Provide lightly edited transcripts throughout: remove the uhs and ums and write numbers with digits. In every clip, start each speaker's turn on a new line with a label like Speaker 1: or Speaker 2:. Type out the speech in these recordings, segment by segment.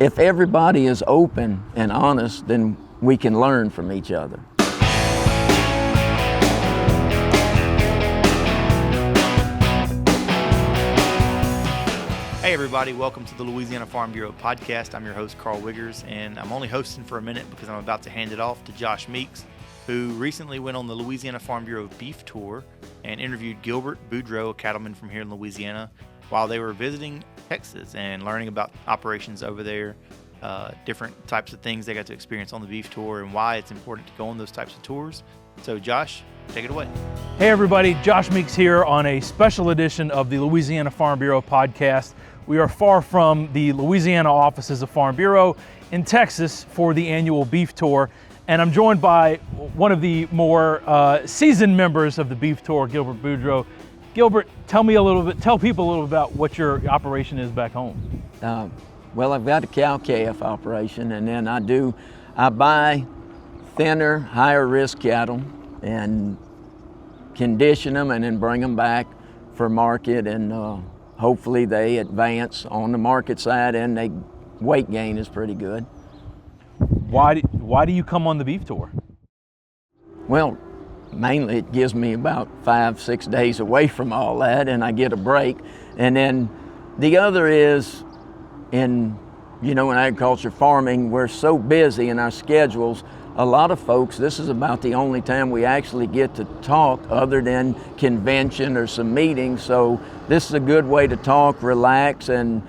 Speaker 1: If everybody is open and honest, then we can learn from each other.
Speaker 2: Hey everybody, welcome to the Louisiana Farm Bureau Podcast. I'm your host, Carl Wiggers, and I'm only hosting for a minute because I'm about to hand it off to Josh Meeks, who recently went on the Louisiana Farm Bureau Beef Tour and interviewed Gilbert Boudreaux, a cattleman from here in Louisiana, while they were visiting Texas and learning about operations over there, different types of things they got to experience on the beef tour and why it's important to go on those types of tours. So Josh, take it away.
Speaker 3: Hey everybody, Josh Meeks here on a special edition of the Louisiana Farm Bureau Podcast. We are far from the Louisiana offices of Farm Bureau in Texas for the annual beef tour. And I'm joined by one of the more seasoned members of the beef tour, Gilbert Boudreaux. Gilbert, tell people a little about what your operation is back home.
Speaker 1: Well, I've got a cow-calf operation, and then I buy thinner, higher risk cattle and condition them and then bring them back for market, and hopefully they advance on the market side and they weight gain is pretty good.
Speaker 3: Why do you come on the beef tour?
Speaker 1: Well, mainly it gives me about 5-6 days away from all that and I get a break. And then the other is in agriculture farming, we're so busy in our schedules. A lot of folks, this is about the only time we actually get to talk other than convention or some meetings. So this is a good way to talk, relax, and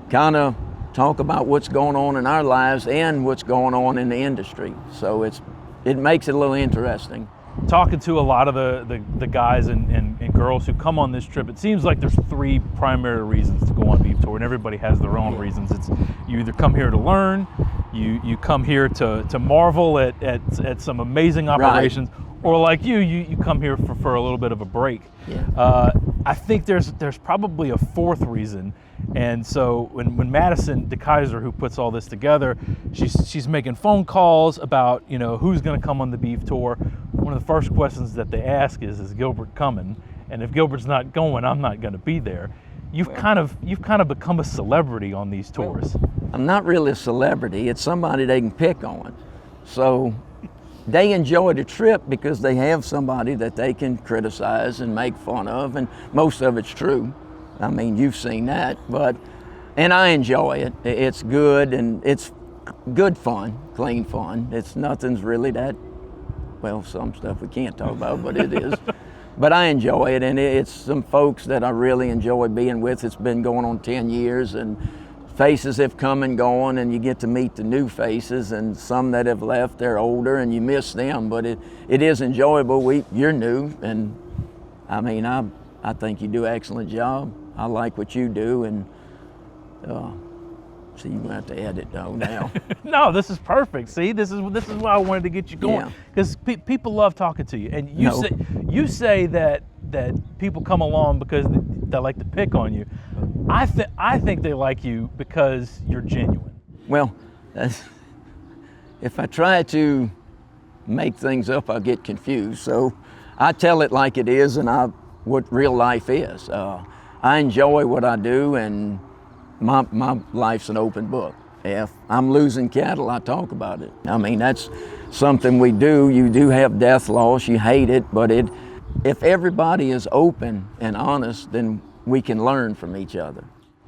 Speaker 1: kind of talk about what's going on in our lives and what's going on in the industry. So it makes it a little interesting.
Speaker 3: Talking to a lot of the guys and girls who come on this trip, it seems like there's three primary reasons to go on beef tour, and everybody has their own reasons. It's you either come here to learn, you come here to marvel at some amazing operations, right, or like you come here for a little bit of a break.
Speaker 1: Yeah.
Speaker 3: I think there's probably a fourth reason. And so when Madison DeKaiser, who puts all this together, she's making phone calls about who's going to come on the beef tour. One of the first questions that they ask is Gilbert coming? And if Gilbert's not going, I'm not going to be there. You've kind of become a celebrity on these tours.
Speaker 1: I'm not really a celebrity. It's somebody they can pick on. So they enjoy the trip because they have somebody that they can criticize and make fun of, and most of it's true. I mean, you've seen that, and I enjoy it. It's good, and it's good fun, clean fun. Nothing's really that, well, some stuff we can't talk about, but it is. But I enjoy it, and it's some folks that I really enjoy being with. It's been going on 10 years, and faces have come and gone, and you get to meet the new faces, and some that have left, they're older, and you miss them, but it is enjoyable. You're new, and I mean, I think you do an excellent job. I like what you do, and so you're gonna have to edit though now.
Speaker 3: No, this is perfect. See, this is why I wanted to get you going, because people love talking to you, and you say that people come along because they like to pick on you. I think they like you because you're genuine.
Speaker 1: Well, if I try to make things up, I'll get confused. So I tell it like it is, and what real life is. I enjoy what I do, and my life's an open book. If I'm losing cattle, I talk about it. I mean, that's something we do. You do have death loss, you hate it, but if everybody is open and honest, then we can learn from each other.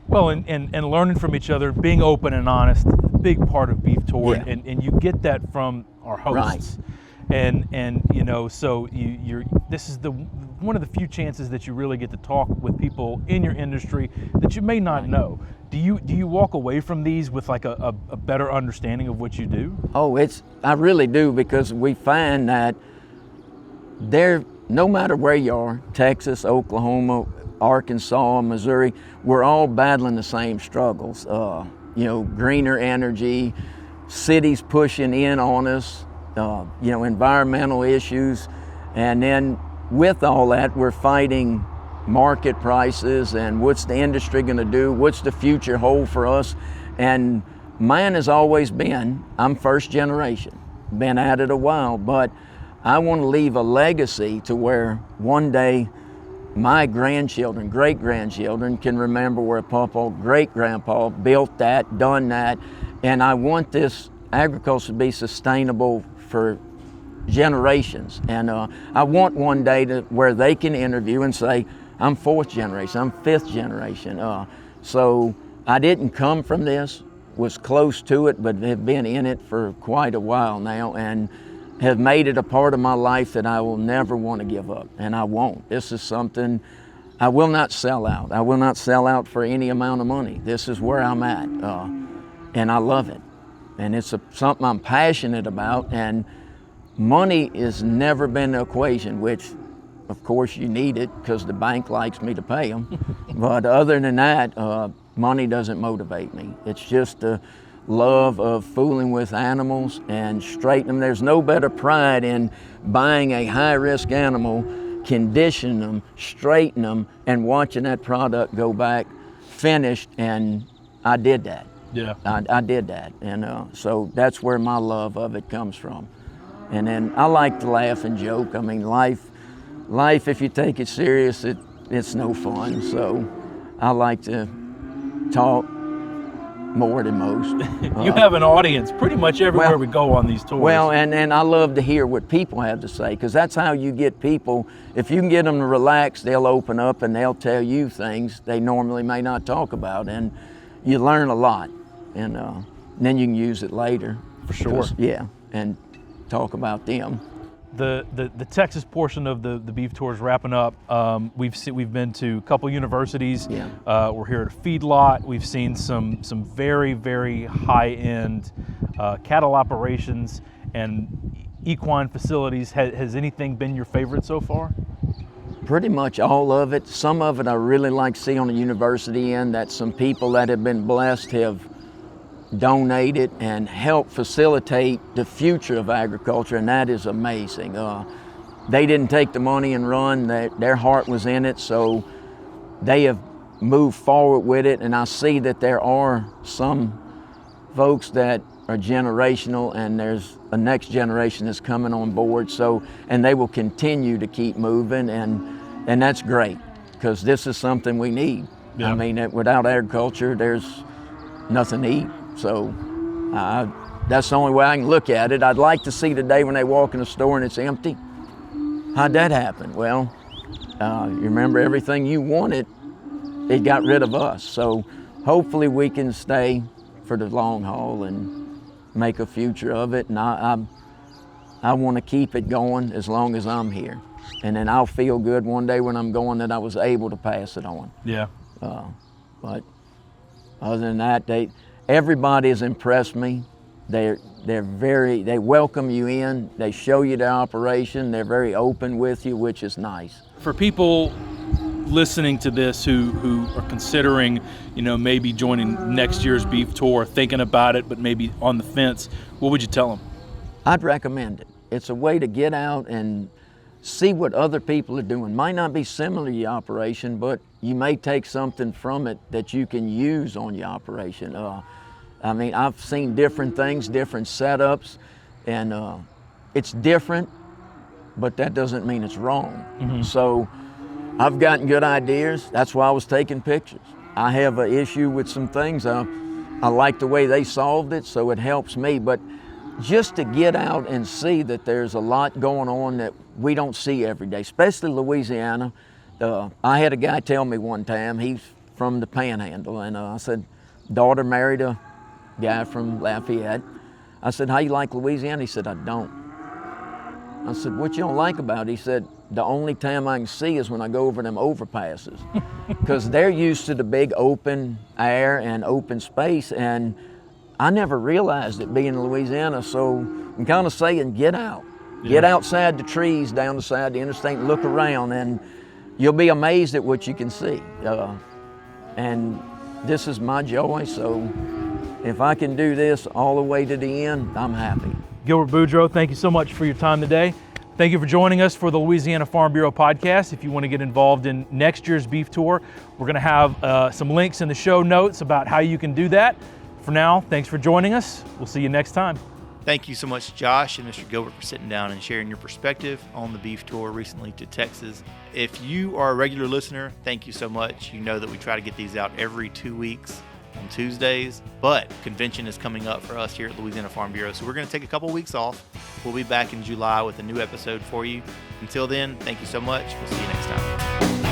Speaker 3: Well, and learning from each other, being open and honest, big part of Beef Tour,
Speaker 1: yeah.
Speaker 3: and you get that from our hosts.
Speaker 1: Right.
Speaker 3: And so this is one of the few chances that you really get to talk with people in your industry that you may not know. Do you walk away from these with like a better understanding of what you do?
Speaker 1: Oh, I really do, because we find that no matter where you are, Texas, Oklahoma, Arkansas, Missouri, we're all battling the same struggles. Greener energy, cities pushing in on us, environmental issues, and then with all that, we're fighting market prices and what's the industry going to do, what's the future hold for us. And mine has always been, I'm first generation, been at it a while, but I want to leave a legacy to where one day my grandchildren, great-grandchildren can remember where Papa, great-grandpa built that, done that, And I want this agriculture to be sustainable for generations. And I want one day where they can interview and say, I'm 4th generation, I'm 5th generation. So I didn't come from this, was close to it, but have been in it for quite a while now, and have made it a part of my life that I will never want to give up, and I won't. This is something I will not sell out. I will not sell out for any amount of money. This is where I'm at, and I love it. And it's something I'm passionate about, and money has never been the equation, which of course you need it because the bank likes me to pay them. But other than that, money doesn't motivate me. It's just the love of fooling with animals and straightening them. There's no better pride in buying a high-risk animal, condition them, straighten them, and watching that product go back finished. And I did that.
Speaker 3: Yeah.
Speaker 1: I did that. And so that's where my love of it comes from. And then I like to laugh and joke. I mean, life, if you take it serious, it's no fun. So I like to talk more than most.
Speaker 3: You have an audience pretty much everywhere we go on these tours.
Speaker 1: Well, and I love to hear what people have to say, because that's how you get people. If you can get them to relax, they'll open up and they'll tell you things they normally may not talk about, and you learn a lot. And then you can use it later.
Speaker 3: For sure.
Speaker 1: Yeah, and talk about them.
Speaker 3: The Texas portion of the beef tour is wrapping up. We've been to a couple universities.
Speaker 1: Yeah.
Speaker 3: We're here at a feedlot. We've seen some very, very high-end cattle operations and equine facilities. Has anything been your favorite so far?
Speaker 1: Pretty much all of it. Some of it I really like to see on the university end, that some people that have been blessed have donated and help facilitate the future of agriculture, and that is amazing. They didn't take the money and run. Their heart was in it, so they have moved forward with it, and I see that there are some folks that are generational, and there's a next generation that's coming on board, so, and they will continue to keep moving, and that's great, because this is something we need.
Speaker 3: Yeah.
Speaker 1: I mean, without agriculture, there's nothing to eat. So that's the only way I can look at it. I'd like to see the day when they walk in the store and it's empty. How'd that happen? Well, you remember everything you wanted, it got rid of us. So hopefully we can stay for the long haul and make a future of it. And I want to keep it going as long as I'm here. And then I'll feel good one day when I'm going that I was able to pass it on.
Speaker 3: Yeah.
Speaker 1: But other than that, everybody has impressed me. They welcome you in. They show you the operation. They're very open with you, which is nice.
Speaker 3: For people listening to this who are considering, maybe joining next year's beef tour, thinking about it, but maybe on the fence, what would you tell them?
Speaker 1: I'd recommend it. It's a way to get out and see what other people are doing. Might not be similar to your operation, but you may take something from it that you can use on your operation. I mean, I've seen different things, different setups, and it's different, but that doesn't mean it's wrong. Mm-hmm. So I've gotten good ideas. That's why I was taking pictures. I have an issue with some things. I like the way they solved it, so it helps me. But just to get out and see that there's a lot going on that we don't see every day, especially Louisiana. I had a guy tell me one time, he's from the Panhandle, and I said, daughter married a guy from Lafayette. I said, how you like Louisiana? He said, I don't. I said, what you don't like about it? He said, the only time I can see is when I go over them overpasses, because they're used to the big open air and open space, and I never realized it being in Louisiana, so I'm kind of saying, get out. Yeah. Get outside the trees down the side of the interstate and look around, and you'll be amazed at what you can see. And this is my joy, so if I can do this all the way to the end, I'm happy.
Speaker 3: Gilbert Boudreaux, thank you so much for your time today. Thank you for joining us for the Louisiana Farm Bureau Podcast. If you want to get involved in next year's beef tour, we're going to have some links in the show notes about how you can do that. For now, thanks for joining us. We'll see you next time.
Speaker 2: Thank you so much, Josh and Mr. Gilbert, for sitting down and sharing your perspective on the beef tour recently to Texas. If you are a regular listener, thank you so much. You know that we try to get these out every 2 weeks. on Tuesdays, but convention is coming up for us here at Louisiana Farm Bureau, so we're going to take a couple weeks off. We'll be back in July with a new episode for you. Until then, thank you so much. We'll see you next time.